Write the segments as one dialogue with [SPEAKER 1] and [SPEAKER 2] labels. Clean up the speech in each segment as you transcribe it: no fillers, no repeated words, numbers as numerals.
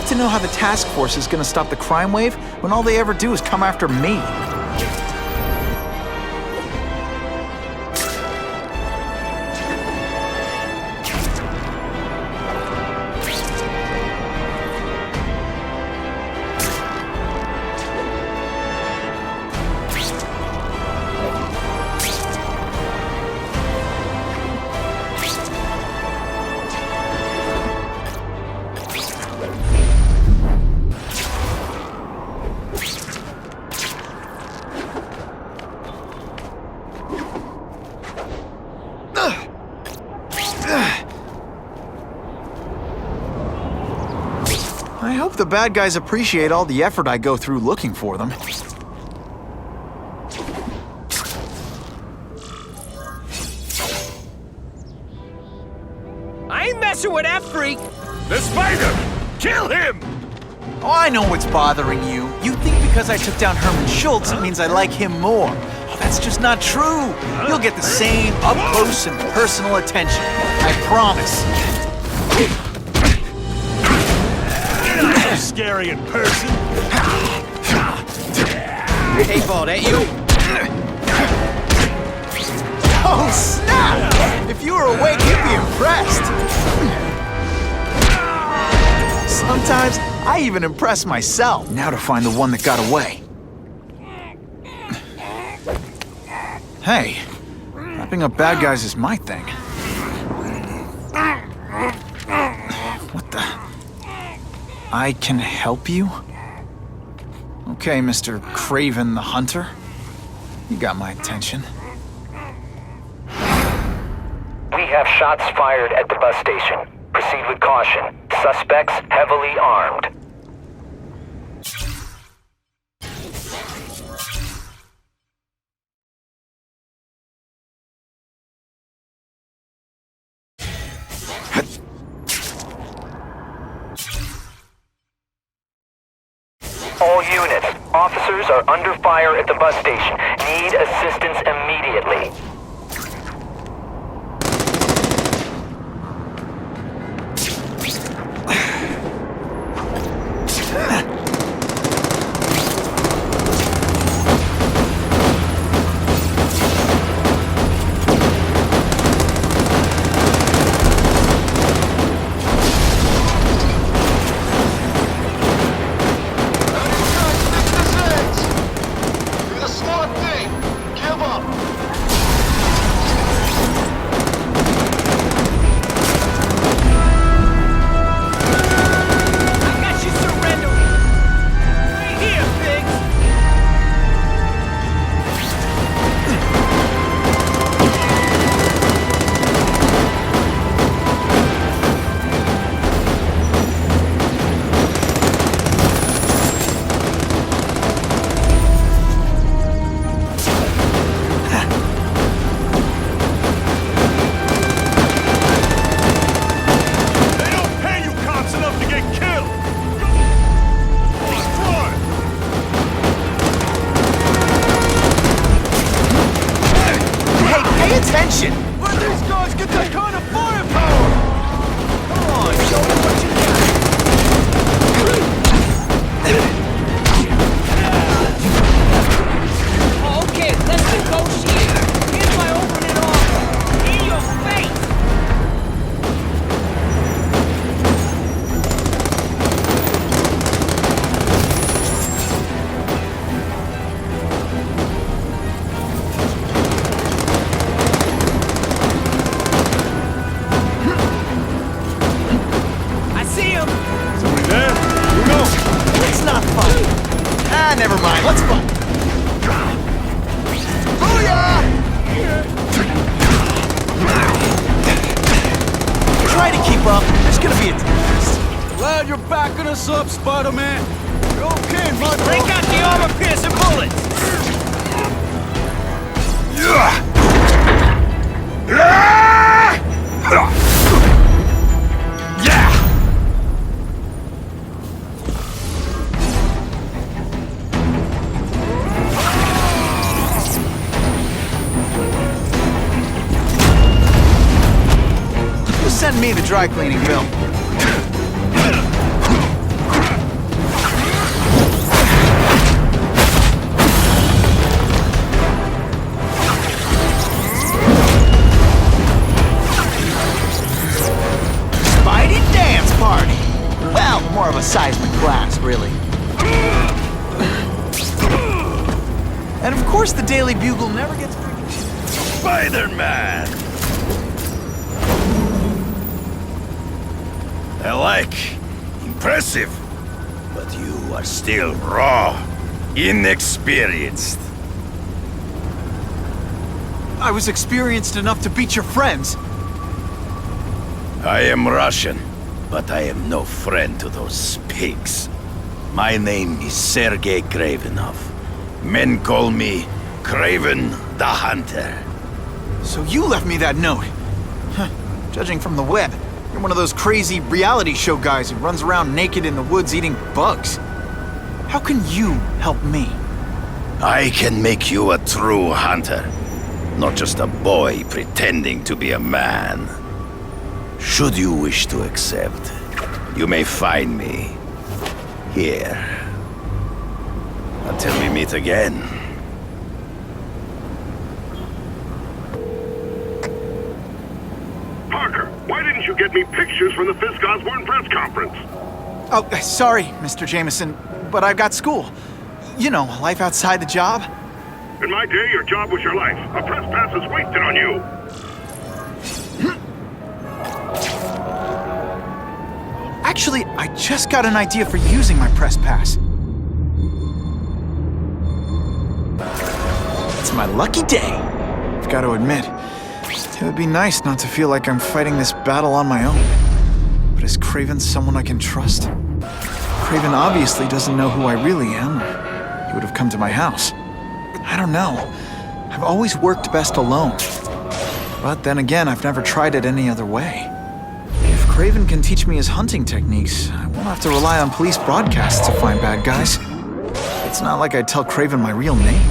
[SPEAKER 1] love to know how the task force is gonna stop the crime wave when all they ever do is come after me. I hope the bad guys appreciate all the effort I go through looking for them.
[SPEAKER 2] I ain't messing with that freak!
[SPEAKER 3] The spider! Kill him!
[SPEAKER 1] Oh, I know what's bothering you. You think because I took down Herman Schultz, it means I like him more. Oh, that's just not true. You'll get the same up-close and personal attention. I promise.
[SPEAKER 3] Scary in person.
[SPEAKER 2] Hey, Ball, that you?
[SPEAKER 1] Oh, snap! If you were awake, you'd be impressed. Sometimes, I even impress myself. Now to find the one that got away. Hey, wrapping up bad guys is my thing. What the? I can help you? Okay, Mr. Craven the Hunter. You got my attention.
[SPEAKER 4] We have shots fired at the bus station. Proceed with caution. Suspects heavily armed. All units, officers are under fire at the bus station. Need assistance immediately.
[SPEAKER 1] Attention!
[SPEAKER 3] Where these guys get that kind of firepower? Come on, show me what you
[SPEAKER 2] Oh, okay, let's negotiate. Here's my opening offer. In your face!
[SPEAKER 1] Never mind, let's fight. Booyah! Try to keep up. There's gonna be a test.
[SPEAKER 3] Glad you're backing us up, Spider-Man. You're okay, my
[SPEAKER 2] Break out the armor-piercing bullets!
[SPEAKER 1] Send me the dry cleaning bill. Daily Bugle never gets...
[SPEAKER 3] Spider-Man! I like. Impressive. But you are still raw. Inexperienced.
[SPEAKER 1] I was experienced enough to beat your friends.
[SPEAKER 3] I am Russian, but I am no friend to those pigs. My name is Sergei Kravenov. Men call me Kraven the Hunter.
[SPEAKER 1] So you left me that note. Huh. Judging from the web, you're one of those crazy reality show guys who runs around naked in the woods eating bugs. How can you help me?
[SPEAKER 3] I can make you a true hunter, not just a boy pretending to be a man. Should you wish to accept, you may find me here. Until we meet again.
[SPEAKER 5] Parker, why didn't you get me pictures from the Fisk Osborne press conference?
[SPEAKER 1] Oh, sorry, Mr. Jameson, but I've got school. You know, life outside the job.
[SPEAKER 5] In my day, your job was your life. A press pass is wasted on you.
[SPEAKER 1] Actually, I just got an idea for using my press pass. It's my lucky day. I've got to admit, it would be nice not to feel like I'm fighting this battle on my own. But is Kraven someone I can trust? Kraven obviously doesn't know who I really am. He would have come to my house. I don't know. I've always worked best alone. But then again, I've never tried it any other way. If Kraven can teach me his hunting techniques, I won't have to rely on police broadcasts to find bad guys. It's not like I'd tell Kraven my real name.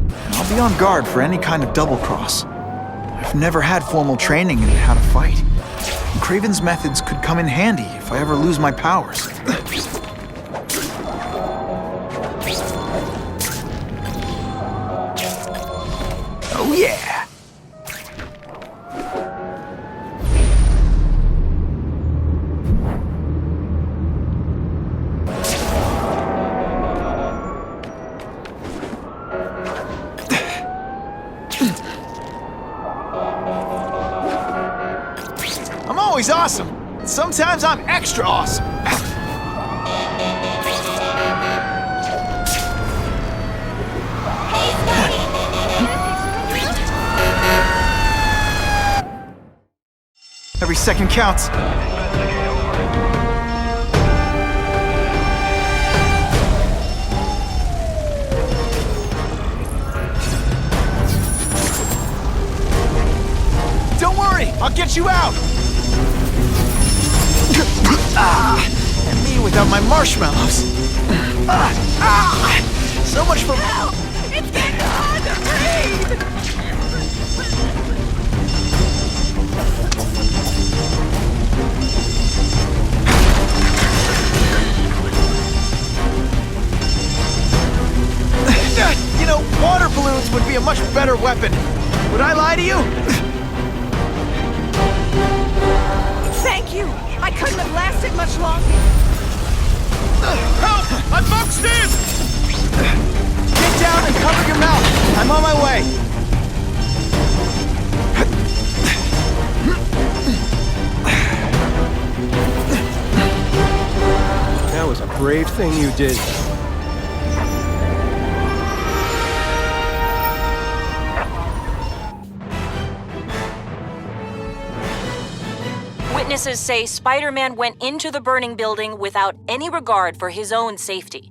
[SPEAKER 1] And I'll be on guard for any kind of double-cross. I've never had formal training in how to fight. And Kraven's methods could come in handy if I ever lose my powers. Oh yeah! I'm always awesome. Sometimes I'm extra awesome. Every second counts. Don't worry, I'll get you out. And me without my marshmallows. So much for...
[SPEAKER 2] Help! It's getting hard to breathe!
[SPEAKER 1] You know, water balloons would be a much better weapon. Would I lie to you?
[SPEAKER 2] Thank you! I couldn't have lasted much longer.
[SPEAKER 3] Help! I'm boxed in!
[SPEAKER 1] Get down and cover your mouth. I'm on my way.
[SPEAKER 6] That was a brave thing you did.
[SPEAKER 7] Witnesses say Spider-Man went into the burning building without any regard for his own safety.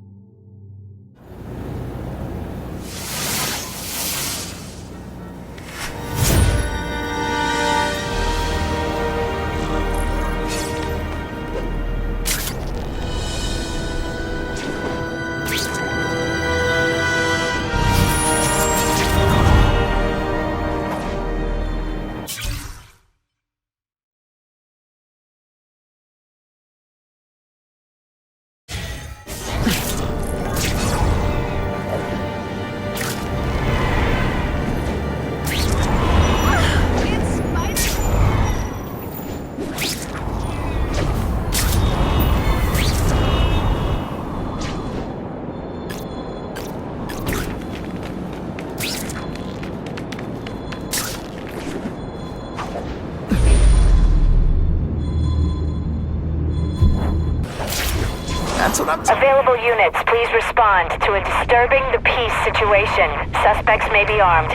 [SPEAKER 1] I'm talking.
[SPEAKER 8] Available units, please respond to a disturbing the peace situation. Suspects may be armed.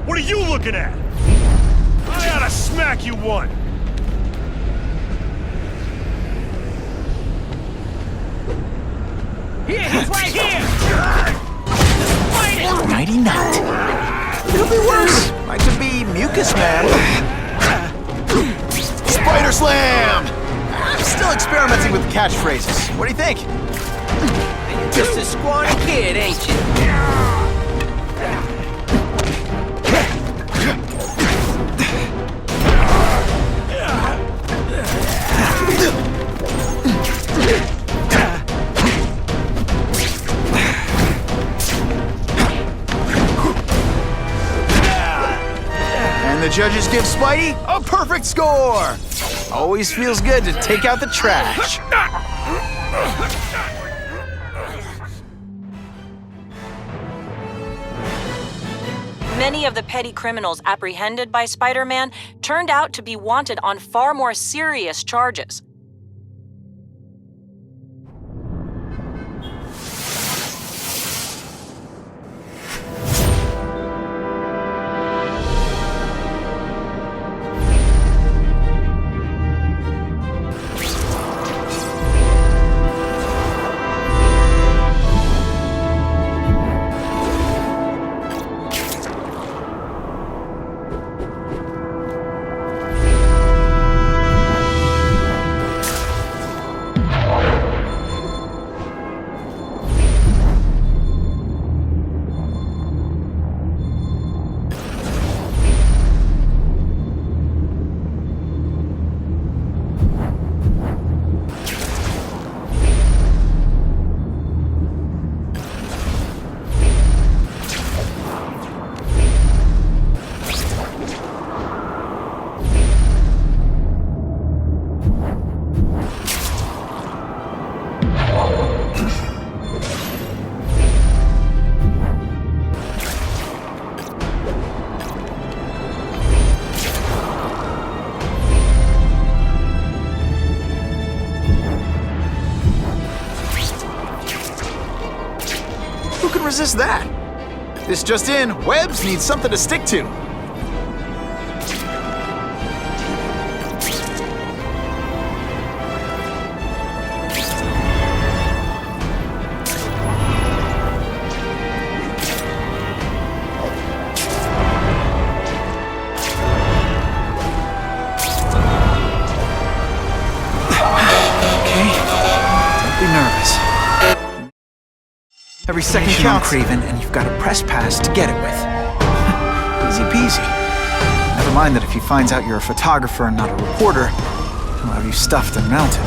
[SPEAKER 9] What are you looking at? I oughta smack you one!
[SPEAKER 2] Here, he's right here! Fight it!
[SPEAKER 1] Nighty night. It'll be worse. Might just be Mucus Man. Spider Slam! I'm still experimenting with catchphrases. What do you think?
[SPEAKER 2] You're just a scrawny kid, ain't you?
[SPEAKER 1] And the judges give Spidey a perfect score! Always feels good to take out the trash.
[SPEAKER 7] Many of the petty criminals apprehended by Spider-Man turned out to be wanted on far more serious charges.
[SPEAKER 1] Who can resist that? This just in, Webbs needs something to stick to. Every second counts. Craven, and you've got a press pass to get it with. Easy peasy. Never mind that if he finds out you're a photographer and not a reporter, he'll have you stuffed and mounted.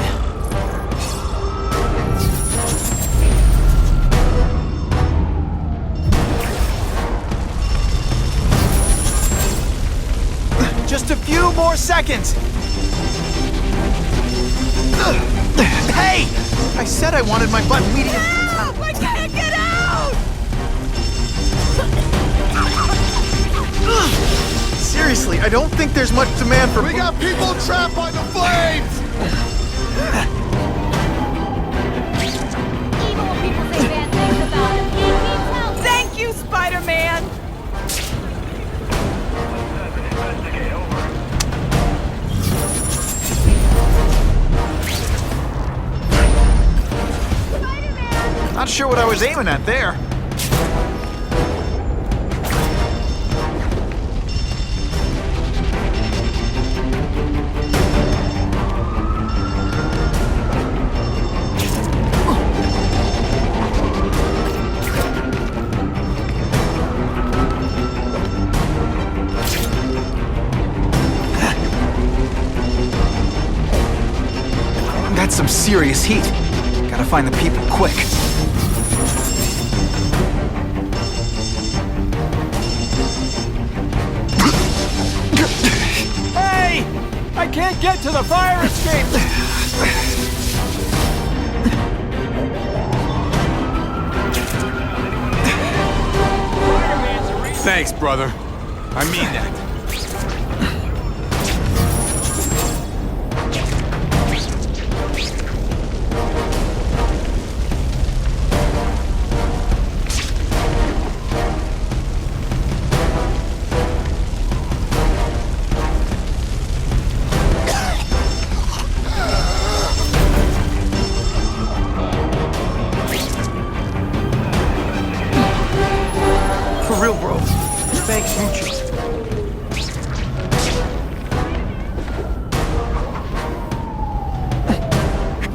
[SPEAKER 1] Just a few more seconds! Hey! I said I wanted my butt medium.
[SPEAKER 2] I gotta get out!
[SPEAKER 1] Seriously, I don't think there's much demand for—
[SPEAKER 3] We got people trapped by the flames!
[SPEAKER 10] Evil people say bad things about him. He needs help.
[SPEAKER 2] Thank you, Spider-Man!
[SPEAKER 1] Not sure what I was aiming at there. That's some serious heat. Gotta find the people quick.
[SPEAKER 6] Hey! I can't get to the fire escape!
[SPEAKER 2] Spider-Man
[SPEAKER 6] Thanks, brother. I mean that.
[SPEAKER 1] For real, bro. Thanks, mucho.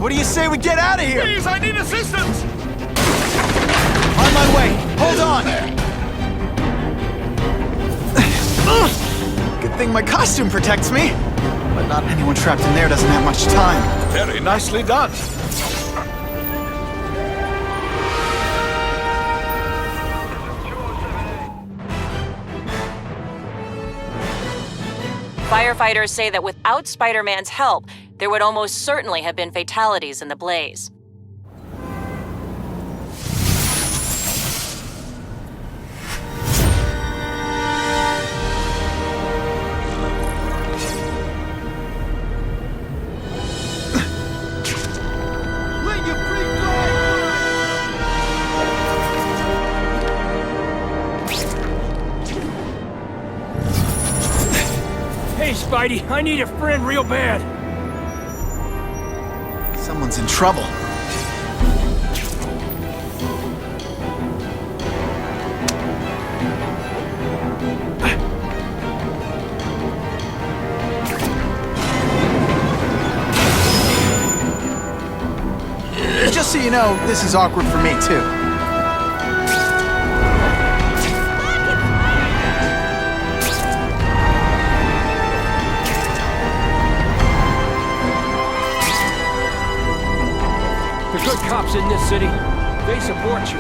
[SPEAKER 1] What do you say we get out of here?
[SPEAKER 9] Please, I need assistance!
[SPEAKER 1] On my way. Hold on. Good thing my costume protects me. But not anyone trapped in there doesn't have much time.
[SPEAKER 3] Very nicely done.
[SPEAKER 7] Firefighters say that without Spider-Man's help, there would almost certainly have been fatalities in the blaze.
[SPEAKER 2] Hey, Spidey, I need a friend real bad.
[SPEAKER 1] Someone's in trouble. Just so you know, this is awkward for me, too.
[SPEAKER 2] The good cops in this city, they support you.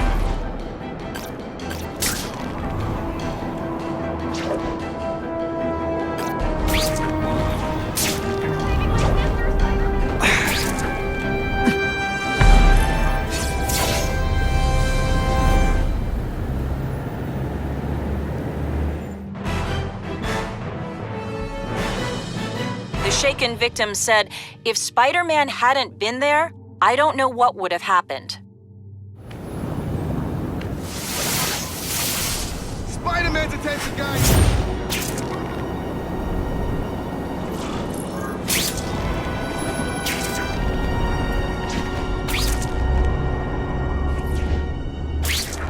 [SPEAKER 7] The shaken victim said, if Spider-Man hadn't been there, I don't know what would have happened.
[SPEAKER 9] Spider-Man's attention, guys!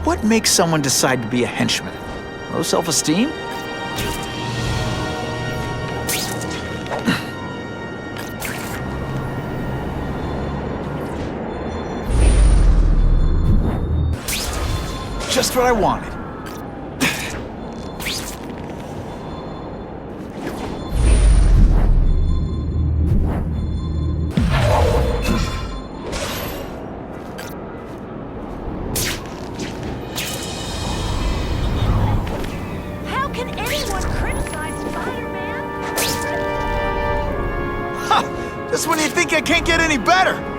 [SPEAKER 1] What makes someone decide to be a henchman? Low self-esteem? Just what I wanted.
[SPEAKER 10] How can anyone criticize Spider-Man?
[SPEAKER 1] Ha! Just when you think I can't get any better!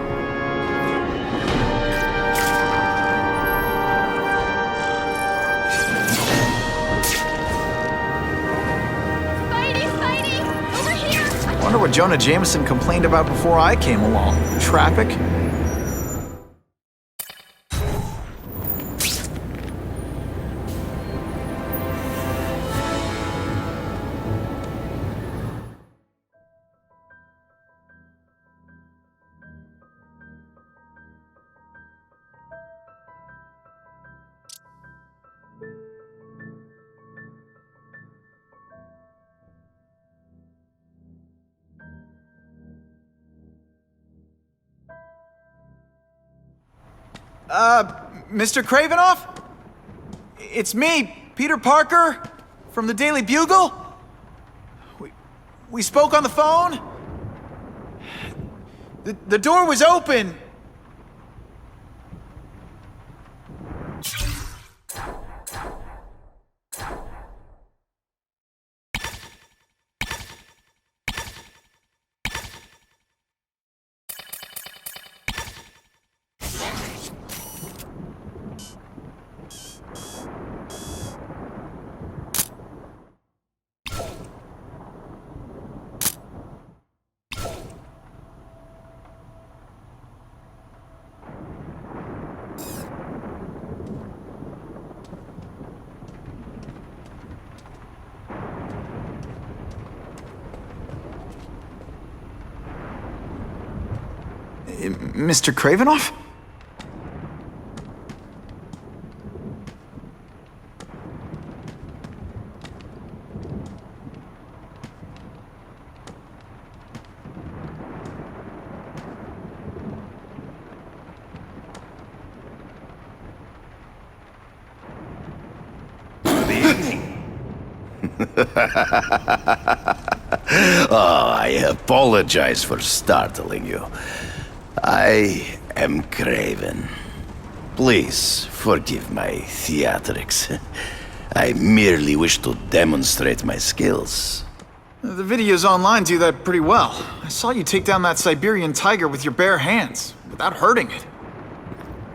[SPEAKER 1] Wonder what Jonah Jameson complained about before I came along. Traffic? Mr. Kravinoff? It's me, Peter Parker, from the Daily Bugle. We spoke on the phone. The door was open. Mr. Kravinoff?
[SPEAKER 3] Oh, I apologize for startling you. I am Craven. Please forgive my theatrics. I merely wish to demonstrate my skills.
[SPEAKER 1] The videos online do that pretty well. I saw you take down that Siberian tiger with your bare hands, without hurting it.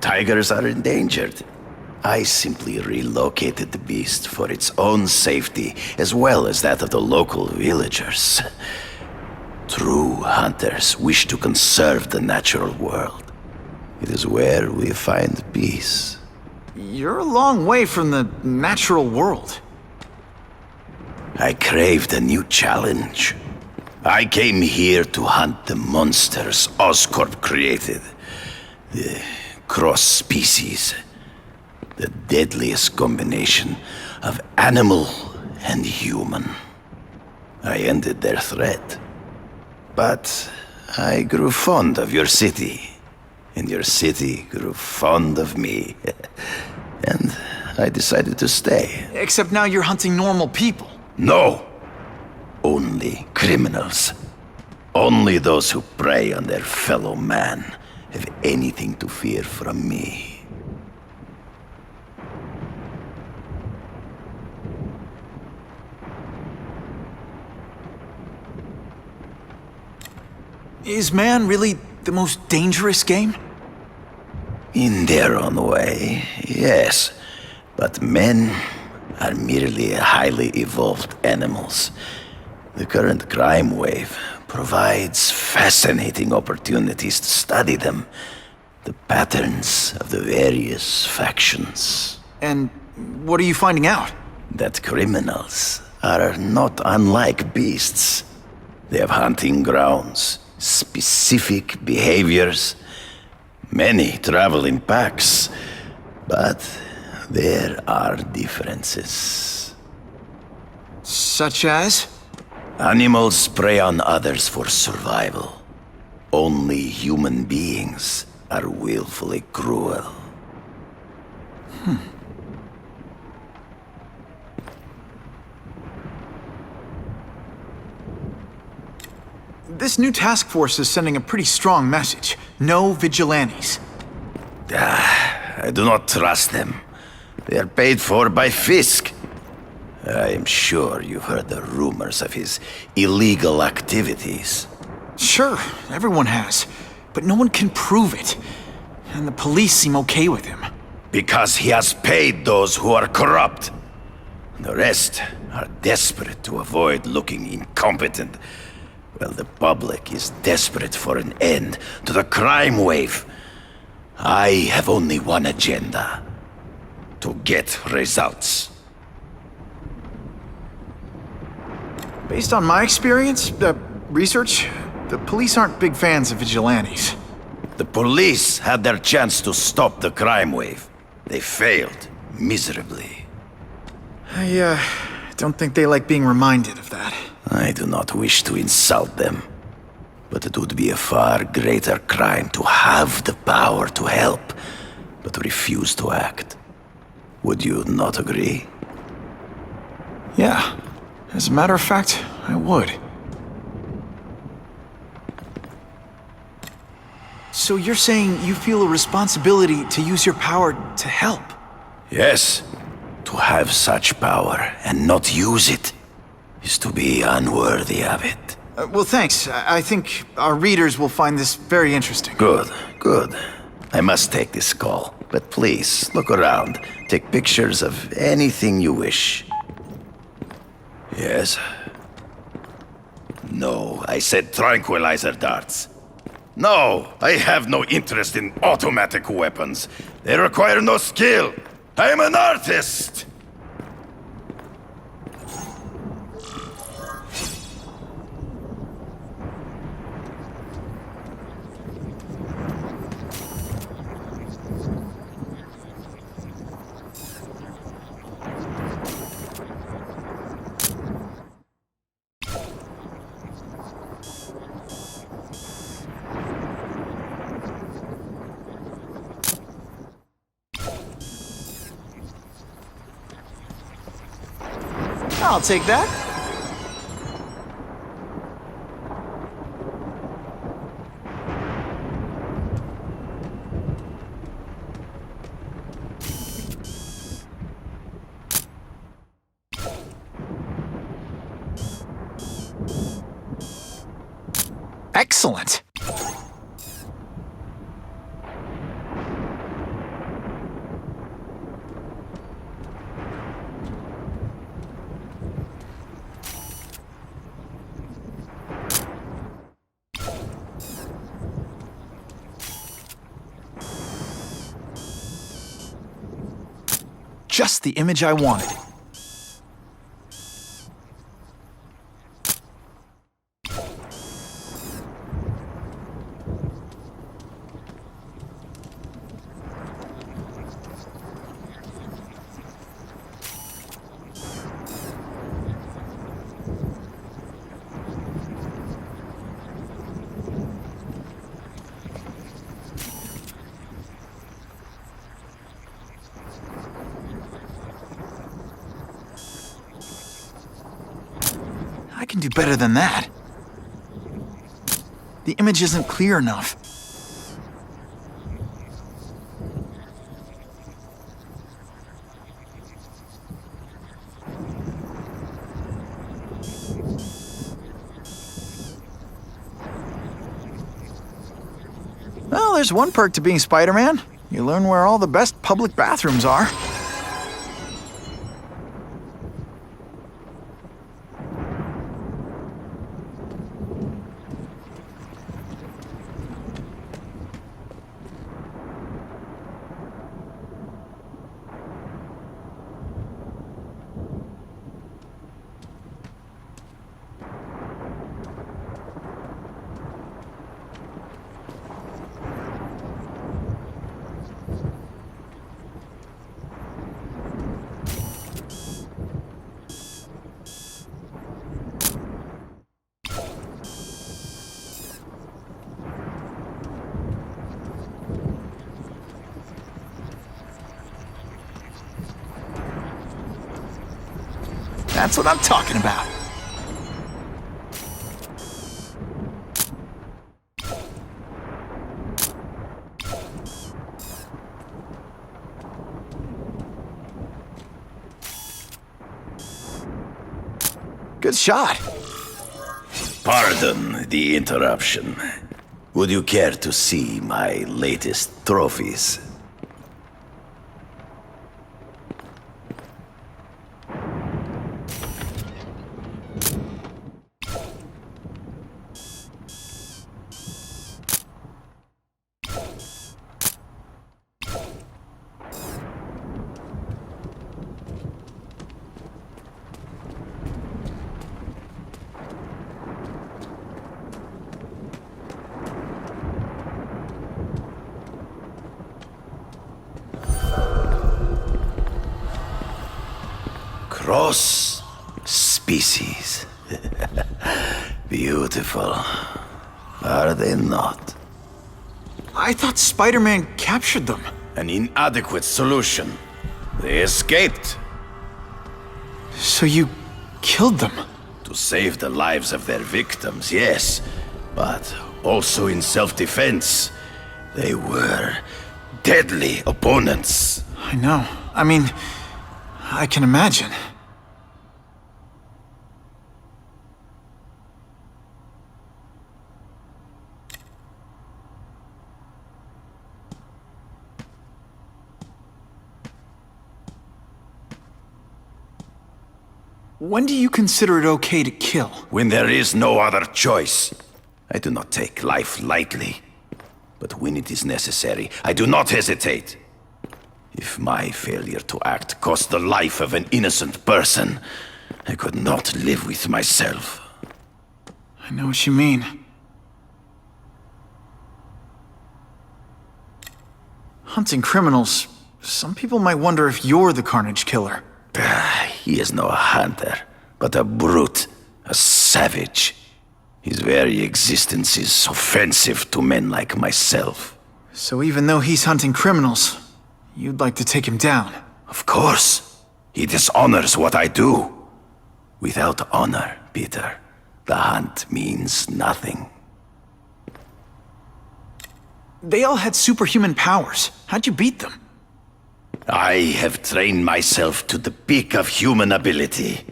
[SPEAKER 3] Tigers are endangered. I simply relocated the beast for its own safety, as well as that of the local villagers. True hunters wish to conserve the natural world. It is where we find peace.
[SPEAKER 1] You're a long way from the natural world.
[SPEAKER 3] I craved a new challenge. I came here to hunt the monsters Oscorp created. The cross-species. The deadliest combination of animal and human. I ended their threat. But I grew fond of your city. And your city grew fond of me. And I decided to stay.
[SPEAKER 1] Except now you're hunting normal people.
[SPEAKER 3] No! Only criminals. Only those who prey on their fellow man have anything to fear from me.
[SPEAKER 1] Is man really the most dangerous game?
[SPEAKER 3] In their own way, yes. But men are merely highly evolved animals. The current crime wave provides fascinating opportunities to study them. The patterns of the various factions.
[SPEAKER 1] And what are you finding out?
[SPEAKER 3] That criminals are not unlike beasts. They have hunting grounds, specific behaviors. Many travel in packs, but there are differences.
[SPEAKER 1] Such as?
[SPEAKER 3] Animals prey on others for survival. Only human beings are willfully cruel.
[SPEAKER 1] This new task force is sending a pretty strong message. No vigilantes.
[SPEAKER 3] I do not trust them. They are paid for by Fisk. I am sure you've heard the rumors of his illegal activities.
[SPEAKER 1] Sure, everyone has. But no one can prove it. And the police seem okay with him.
[SPEAKER 3] Because he has paid those who are corrupt. The rest are desperate to avoid looking incompetent. Well, the public is desperate for an end to the crime wave. I have only one agenda. To get results.
[SPEAKER 1] Based on my experience, research, the police aren't big fans of vigilantes.
[SPEAKER 3] The police had their chance to stop the crime wave. They failed miserably.
[SPEAKER 1] I don't think they like being reminded of that.
[SPEAKER 3] I do not wish to insult them, but it would be a far greater crime to have the power to help, but refuse to act. Would you not agree?
[SPEAKER 1] Yeah. As a matter of fact, I would. So you're saying you feel a responsibility to use your power to help?
[SPEAKER 3] Yes. To have such power and not use it is to be unworthy of it.
[SPEAKER 1] Well, thanks. I think our readers will find this very interesting.
[SPEAKER 3] Good, good. I must take this call, but please, look around. Take pictures of anything you wish. Yes? No, I said tranquilizer darts. No, I have no interest in automatic weapons. They require no skill. I am an artist!
[SPEAKER 1] I'll take that. Excellent. Just the image I wanted. I can do better than that. The image isn't clear enough. Well, there's one perk to being Spider-Man. You learn where all the best public bathrooms are. That's what I'm talking about. Good shot.
[SPEAKER 3] Pardon the interruption. Would you care to see my latest trophies? Cross species. Beautiful. Are they not?
[SPEAKER 1] I thought Spider-Man captured them.
[SPEAKER 3] An inadequate solution. They escaped.
[SPEAKER 1] So you killed them?
[SPEAKER 3] To save the lives of their victims, yes. But also in self-defense. They were deadly opponents.
[SPEAKER 1] I know. I mean, I can imagine. When do you consider it okay to kill?
[SPEAKER 3] When there is no other choice. I do not take life lightly. But when it is necessary, I do not hesitate. If my failure to act cost the life of an innocent person, I could not live with myself.
[SPEAKER 1] I know what you mean. Hunting criminals, some people might wonder if you're the Carnage Killer.
[SPEAKER 3] He is no hunter, but a brute, a savage. His very existence is offensive to men like myself.
[SPEAKER 1] So even though he's hunting criminals, you'd like to take him down?
[SPEAKER 3] Of course. He dishonors what I do. Without honor, Peter, the hunt means nothing.
[SPEAKER 1] They all had superhuman powers. How'd you beat them?
[SPEAKER 3] I have trained myself to the peak of human ability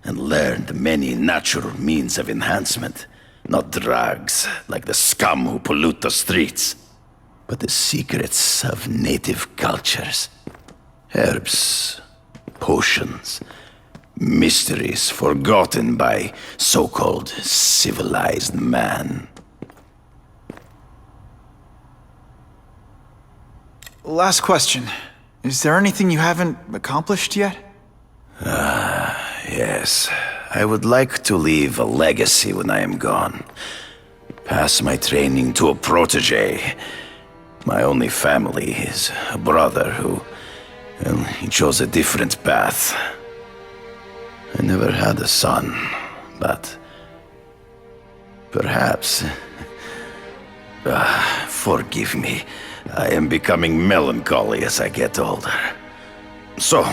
[SPEAKER 3] and learned many natural means of enhancement. Not drugs, like the scum who pollute the streets, but the secrets of native cultures. Herbs, potions, mysteries forgotten by so-called civilized man.
[SPEAKER 1] Last question. Is there anything you haven't accomplished yet?
[SPEAKER 3] Yes. I would like to leave a legacy when I am gone. Pass my training to a protege. My only family is a brother who... well, he chose a different path. I never had a son, but... perhaps... forgive me. I am becoming melancholy as I get older. So,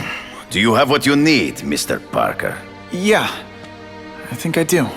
[SPEAKER 3] do you have what you need, Mr. Parker?
[SPEAKER 1] Yeah, I think I do.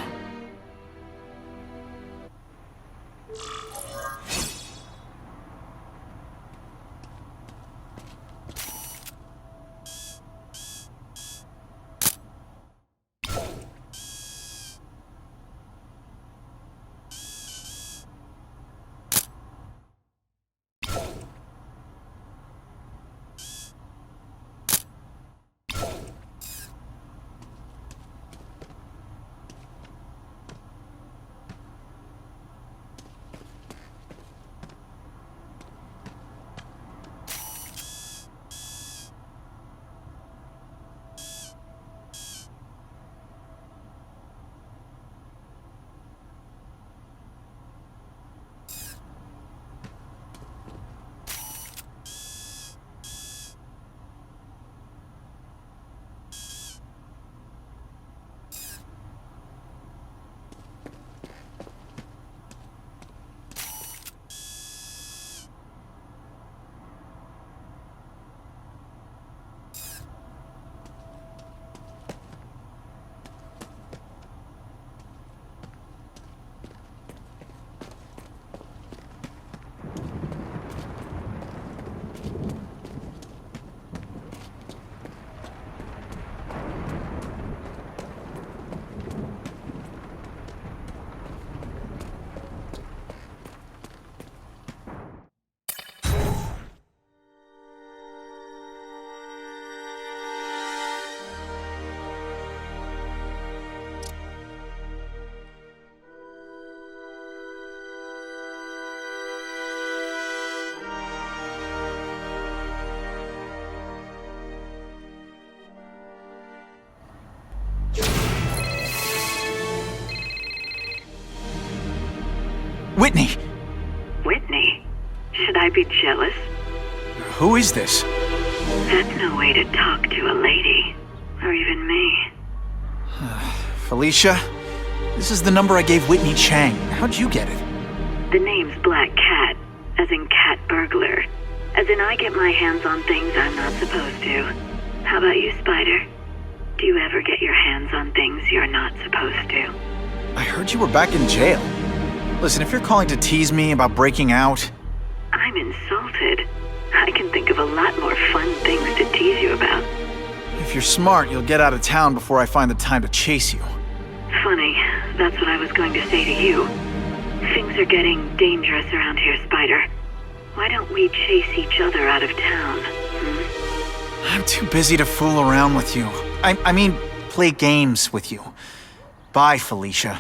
[SPEAKER 1] Whitney!
[SPEAKER 11] Whitney? Should I be jealous?
[SPEAKER 1] Who is this?
[SPEAKER 11] That's no way to talk to a lady. Or even me.
[SPEAKER 1] Felicia? This is the number I gave Whitney Chang. How'd you get it?
[SPEAKER 11] The name's Black Cat, as in cat burglar. As in I get my hands on things I'm not supposed to. How about you, Spider? Do you ever get your hands on things you're not supposed to?
[SPEAKER 1] I heard you were back in jail. Listen, if you're calling to tease me about breaking out...
[SPEAKER 11] I'm insulted. I can think of a lot more fun things to tease you about.
[SPEAKER 1] If you're smart, you'll get out of town before I find the time to chase you.
[SPEAKER 11] Funny, that's what I was going to say to you. Things are getting dangerous around here, Spider. Why don't we chase each other out of town,
[SPEAKER 1] I'm too busy to fool around with you. I mean, play games with you. Bye, Felicia.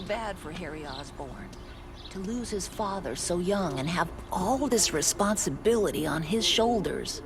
[SPEAKER 12] bad for Harry Osborn. To lose his father so young and have all this responsibility on his shoulders.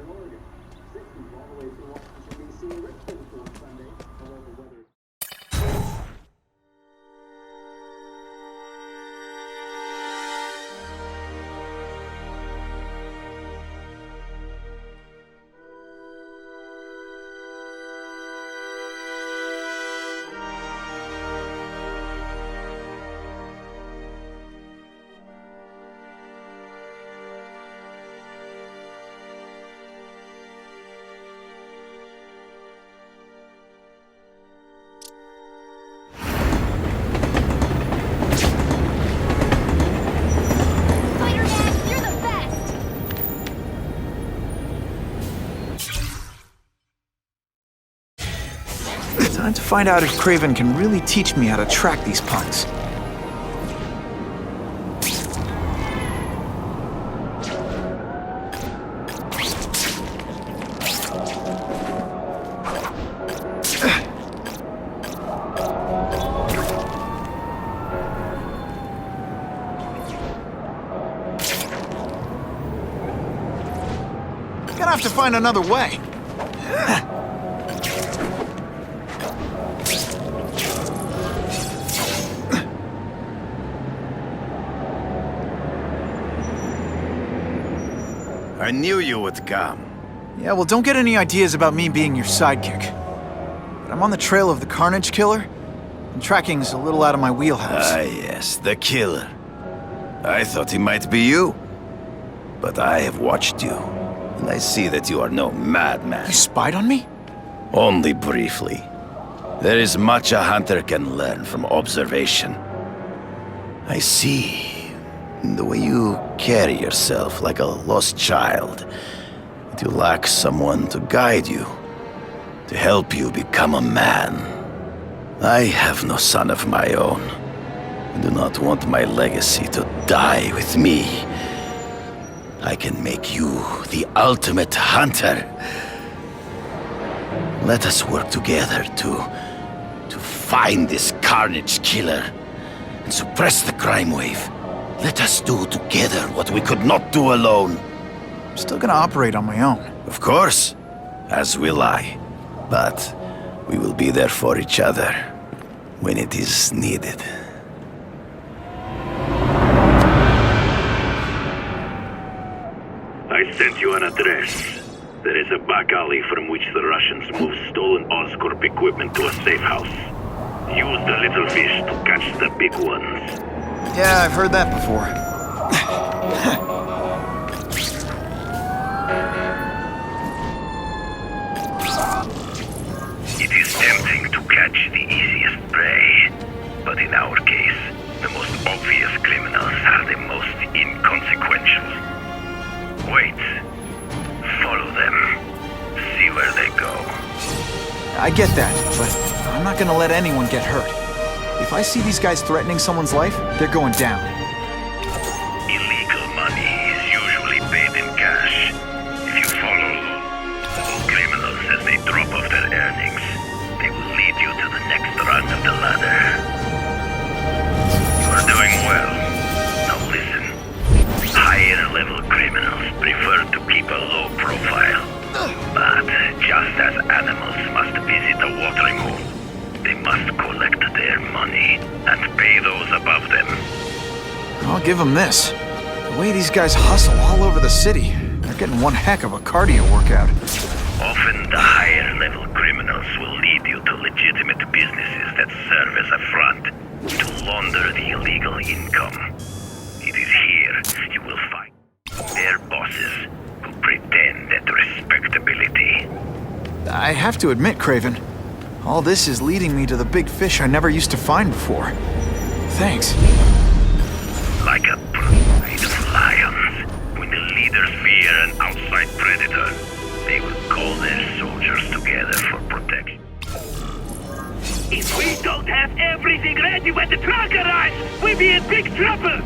[SPEAKER 1] Time to find out if Kraven can really teach me how to track these punks. Gonna have to find another way.
[SPEAKER 3] I knew you would come.
[SPEAKER 1] Yeah, well, don't get any ideas about me being your sidekick. But I'm on the trail of the Carnage Killer, and tracking's a little out of my wheelhouse.
[SPEAKER 3] Ah, yes, the killer. I thought he might be you. But I have watched you, and I see that you are no madman.
[SPEAKER 1] You spied on me?
[SPEAKER 3] Only briefly. There is much a hunter can learn from observation. I see the way you carry yourself like a lost child. You lack someone to guide you, to help you become a man. I have no son of my own. I do not want my legacy to die with me. I can make you the ultimate hunter. Let us work together to find this Carnage Killer and suppress the crime wave. Let us do together what we could not do alone.
[SPEAKER 1] I'm still gonna operate on my own.
[SPEAKER 3] Of course, as will I. But we will be there for each other when it is needed.
[SPEAKER 5] I sent you an address. There is a back alley from which the Russians move stolen Oscorp equipment to a safe house. Use the little fish to catch the big ones.
[SPEAKER 1] Yeah, I've heard that before.
[SPEAKER 3] It is tempting to catch the easiest prey, but in our case, the most obvious criminals are the most inconsequential. Wait. Follow them. See where they go.
[SPEAKER 1] I get that, but I'm not gonna let anyone get hurt. If I see these guys threatening someone's life, they're going down.
[SPEAKER 3] Illegal money is usually paid in cash. If you follow criminals as they drop off their earnings, they will lead you to the next rung of the ladder. You are doing well. Now listen. Higher level criminals prefer to keep a low profile. But just as animals must visit a watering hole, they must collect their money and pay those above them.
[SPEAKER 1] I'll give them this. The way these guys hustle all over the city, they're getting one heck of a cardio workout.
[SPEAKER 3] Often the higher level criminals will lead you to legitimate businesses that serve as a front to launder the illegal income. It is here you will find their bosses who pretend at respectability.
[SPEAKER 1] I have to admit, Kraven, all this is leading me to the big fish I never used to find before. Thanks.
[SPEAKER 3] Like a pride of lions, when the leaders fear an outside predator, they will call their soldiers together for protection.
[SPEAKER 5] If we don't have everything ready when the truck arrives, we'll be in big trouble!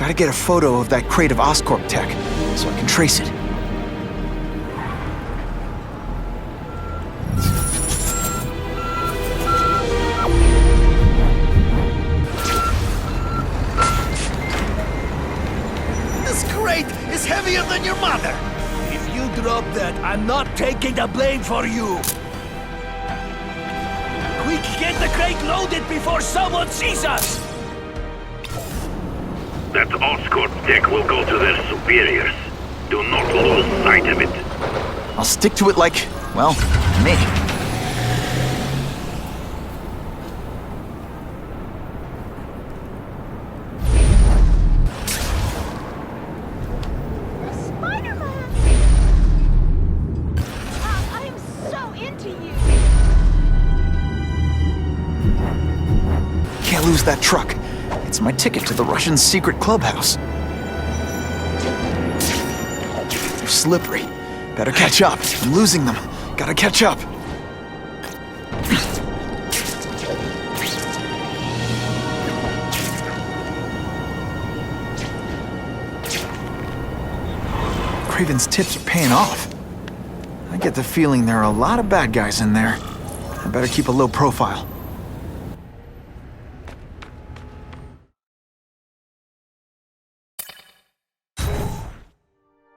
[SPEAKER 1] Gotta get a photo of that crate of Oscorp tech, so I can trace it.
[SPEAKER 3] This crate is heavier than your mother!
[SPEAKER 6] If you drop that, I'm not taking the blame for you. Quick, get the crate loaded before someone sees us!
[SPEAKER 5] That Oscorp tech will go to their superiors. Do not lose sight of it.
[SPEAKER 1] I'll stick to it like, well, me.
[SPEAKER 10] Spider-Man! I'm so into you!
[SPEAKER 1] Can't lose that truck. It's my ticket to the Russian secret clubhouse. They're slippery. Better catch up. I'm losing them. Gotta catch up. Craven's tips are paying off. I get the feeling there are a lot of bad guys in there. I better keep a low profile.